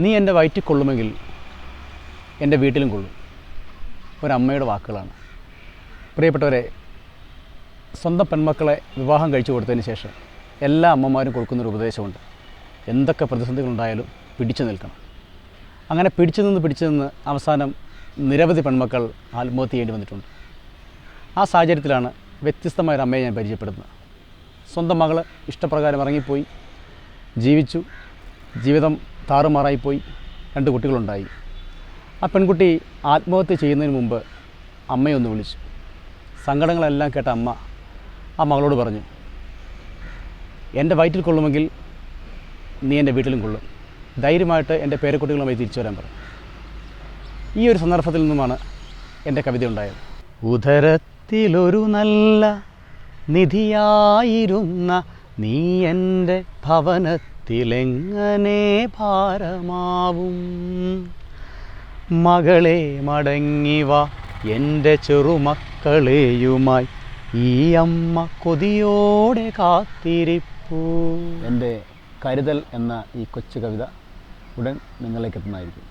നീ എൻ്റെ വയറ്റിൽ കൊള്ളുമെങ്കിൽ എൻ്റെ വീട്ടിലും കൊള്ളും. ഒരമ്മയുടെ വാക്കുകളാണ്. പ്രിയപ്പെട്ടവരെ, സ്വന്തം പെൺമക്കളെ വിവാഹം കഴിച്ചു കൊടുത്തതിന് ശേഷം എല്ലാ അമ്മമാരും കൊടുക്കുന്നൊരു ഉപദേശമുണ്ട്. എന്തൊക്കെ പ്രതിസന്ധികളുണ്ടായാലും പിടിച്ചു നിൽക്കണം. അങ്ങനെ പിടിച്ചു നിന്ന് അവസാനം നിരവധി പെൺമക്കൾ ആത്മഹത്യ ചെയ്യേണ്ടി വന്നിട്ടുണ്ട്. ആ സാഹചര്യത്തിലാണ് വ്യത്യസ്തമായൊരു അമ്മയെ ഞാൻ പരിചയപ്പെടുന്നത്. സ്വന്തം മകൾ ഇഷ്ടപ്രകാരം ഇറങ്ങിപ്പോയി, ജീവിച്ചു, ജീവിതം താറുമാറായിപ്പോയി, 2 കുട്ടികളുണ്ടായി. ആ പെൺകുട്ടി ആത്മഹത്യ ചെയ്യുന്നതിന് മുമ്പ് അമ്മയൊന്ന് വിളിച്ചു. സങ്കടങ്ങളെല്ലാം കേട്ട അമ്മ ആ മകളോട് പറഞ്ഞു, എൻ്റെ വയറ്റിൽ കൊള്ളുമെങ്കിൽ നീ എൻ്റെ വീട്ടിലും കൊള്ളും, ധൈര്യമായിട്ട് എൻ്റെ പേരക്കുട്ടികളുമായി തിരിച്ചു വരാൻ പറഞ്ഞു. ഈ ഒരു സന്ദർഭത്തിൽ നിന്നുമാണ് എൻ്റെ കവിത ഉണ്ടായത്. ഉദരത്തിലൊരു നല്ല നിധിയായിരുന്ന നീ എൻ്റെ ഭവനത്തിലെങ്ങനെ ഭാരമാവും. മകളെ മടങ്ങിവ എൻ്റെ ചെറുമക്കളെയുമായി ഈ അമ്മ കൊതിയോടെ കാത്തിരിപ്പൂ. എൻ്റെ കരുതൽ എന്ന ഈ കൊച്ചു കവിത ഉടൻ നിങ്ങളിലേക്ക് എത്തുന്നതായിരിക്കും.